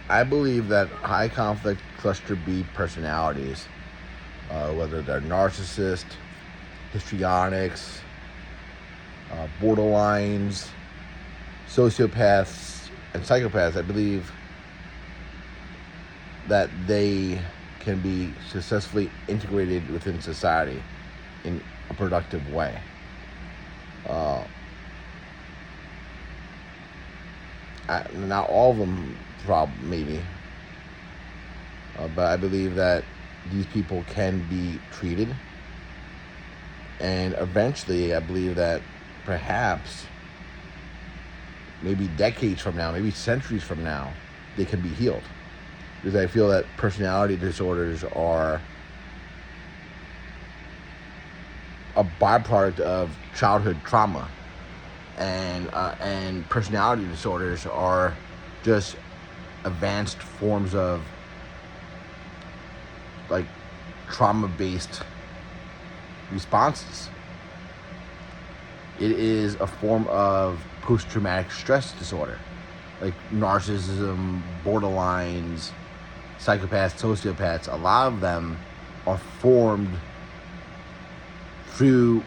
I believe that high conflict cluster B personalities, whether they're narcissists, histrionics, borderlines, sociopaths, and psychopaths, I believe that they can be successfully integrated within society in a productive way. Uh, Not all of them, maybe, but I believe that these people can be treated, and eventually, I believe that perhaps, maybe decades from now, maybe centuries from now, they can be healed. Because I feel that personality disorders are a byproduct of childhood trauma, and personality disorders are just advanced forms of like trauma-based responses. It is a form of post-traumatic stress disorder, like narcissism, borderlines, psychopaths, sociopaths. A lot of them are formed through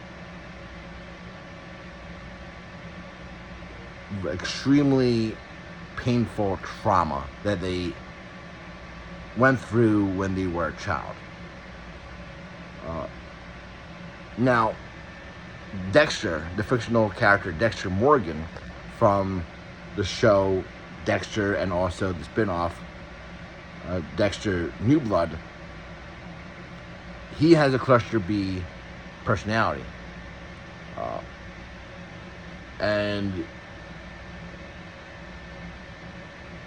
extremely painful trauma that they went through when they were a child. Now, Dexter, the fictional character Dexter Morgan from the show Dexter and also the spin-off Dexter New Blood, he has a cluster B personality. And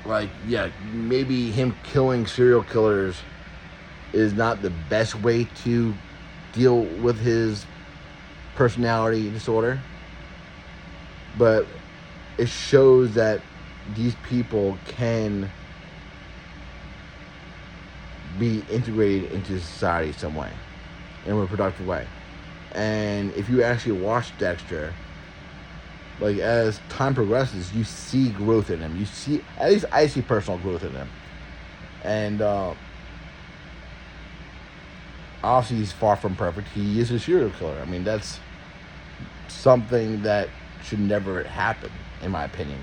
like, yeah, maybe him killing serial killers is not the best way to deal with his personality disorder, but it shows that these people can be integrated into society some way, in a productive way. And if you actually watch Dexter, like, as time progresses, you see growth in him. You see, at least I see personal growth in him. And obviously he's far from perfect. He is a serial killer. I mean, that's something that should never happen, in my opinion.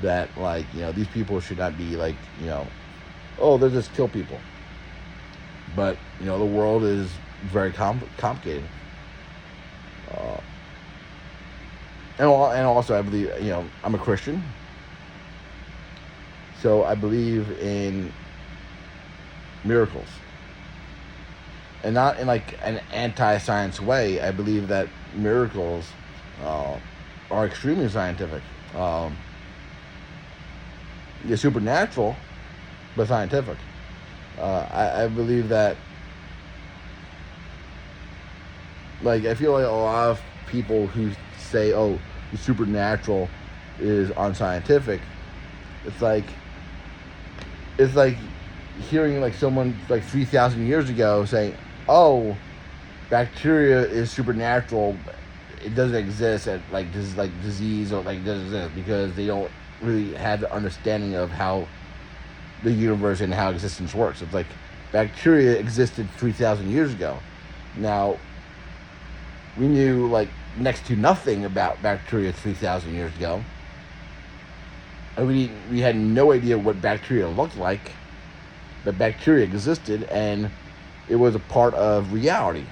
That, like, these people should not be like, oh, they just kill people. But, the world is very complicated. And also, I believe, I'm a Christian. So I believe in miracles. And not in like an anti-science way. I believe that miracles are extremely scientific. They're supernatural, but scientific. I believe that, like, I feel like a lot of people who say, oh, the supernatural is unscientific, it's like hearing like someone like 3,000 years ago saying, oh, bacteria is supernatural, it doesn't exist at like this is like disease, or like doesn't exist, because they don't really have the understanding of how the universe and how existence works. It's like bacteria existed 3,000 years ago. Now, we knew like next to nothing about bacteria 3,000 years ago. And we had no idea what bacteria looked like, but bacteria existed, and it was a part of reality.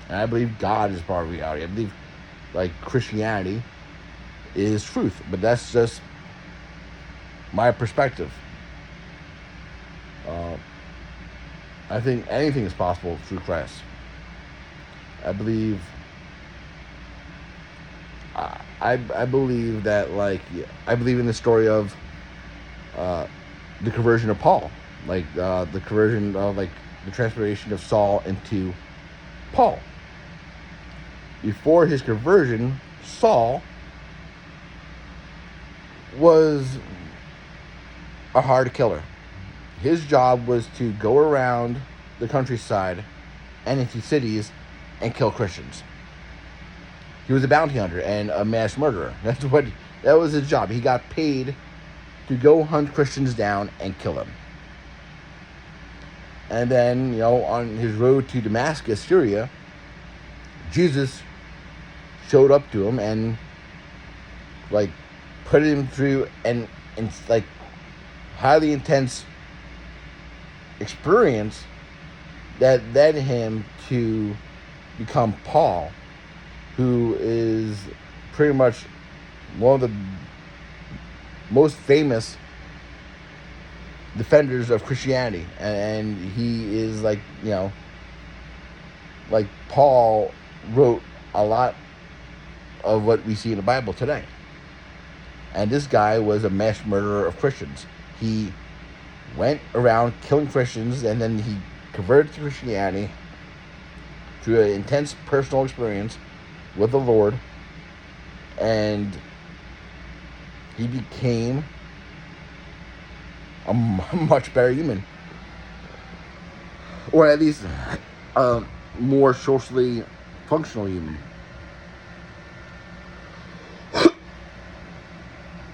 And I believe God is part of reality. I believe like Christianity is truth, but that's just my perspective. I think anything is possible through Christ. I believe I believe that, like, I believe in the story of the conversion of Paul, like the conversion of, like, the transformation of Saul into Paul. Before his conversion, Saul was a hard killer. His job was to go around the countryside and into cities and kill Christians. He was a bounty hunter and a mass murderer. That was his job. He got paid to go hunt Christians down and kill them. And then, on his road to Damascus, Syria, Jesus showed up to him and like put him through an like highly intense experience that led him to become Paul, who is pretty much one of the most famous defenders of Christianity, and he is like Paul wrote a lot of what we see in the Bible today. And this guy was a mass murderer of Christians. He went around killing Christians, and then he converted to Christianity through an intense personal experience with the Lord, and he became a much better human, or at least a more socially functional human.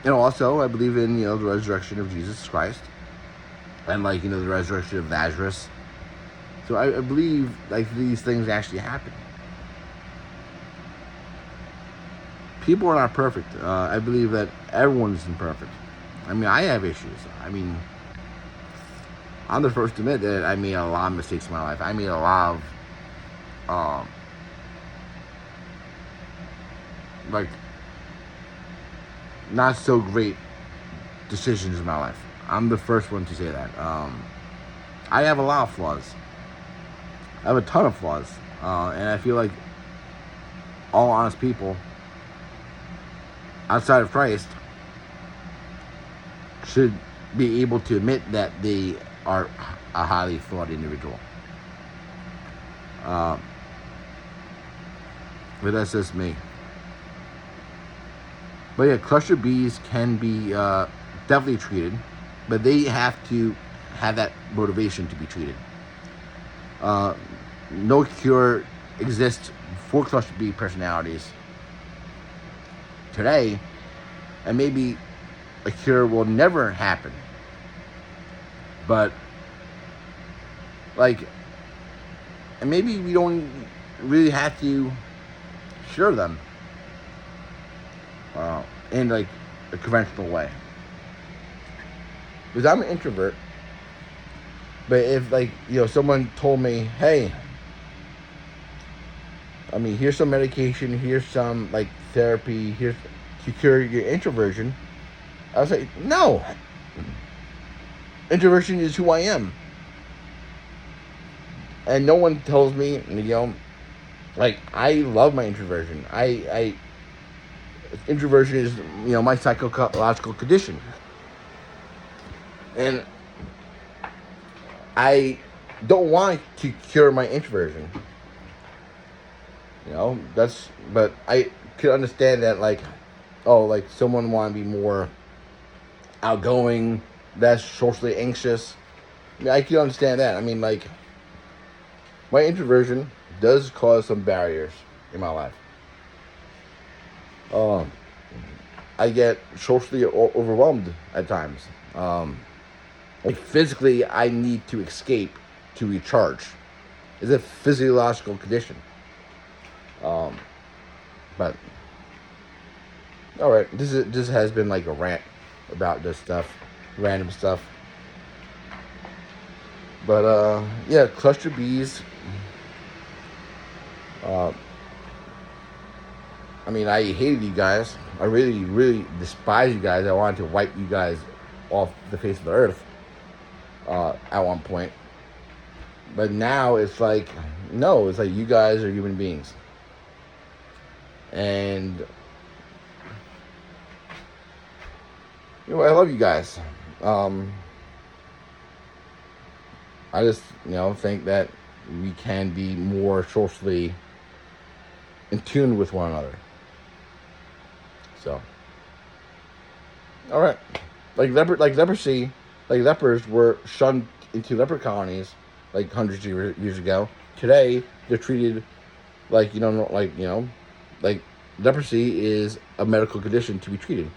And also, I believe in the resurrection of Jesus Christ, and the resurrection of Lazarus. So I believe these things actually happen. People are not perfect. I believe that everyone is imperfect. I mean, I have issues. I mean, I'm the first to admit that I made a lot of mistakes in my life. I made a lot of not so great decisions in my life. I'm the first one to say that. I have a lot of flaws. I have a ton of flaws. And I feel like all honest people outside of Christ should be able to admit that they are a highly flawed individual. But that's just me. But yeah, cluster bees can be definitely treated, but they have to have that motivation to be treated. No cure exists for cluster bee personalities today, and maybe a cure will never happen. But and maybe we don't really have to cure them in a conventional way. Because I'm an introvert, but if someone told me, hey, here's some medication, here's some therapy, here's to cure your introversion, I was like, no. Introversion is who I am. And no one tells me, I love my introversion. Introversion is, my psychological condition. And I don't want to cure my introversion. But I could understand that, someone want to be more outgoing, less socially anxious. I can understand that. My introversion does cause some barriers in my life. I get socially overwhelmed at times. Physically, I need to escape to recharge. It's a physiological condition. But all right, this has been a rant about this stuff, random stuff. But yeah, cluster bees. I hated you guys. I really, really despise you guys. I wanted to wipe you guys off the face of the earth at one point. But now it's no, it's you guys are human beings. And I love you guys. I just, think that we can be more socially in tune with one another. So, all right, leprosy, lepers were shunned into leper colonies hundreds of years ago. Today, they're treated leprosy is a medical condition to be treated.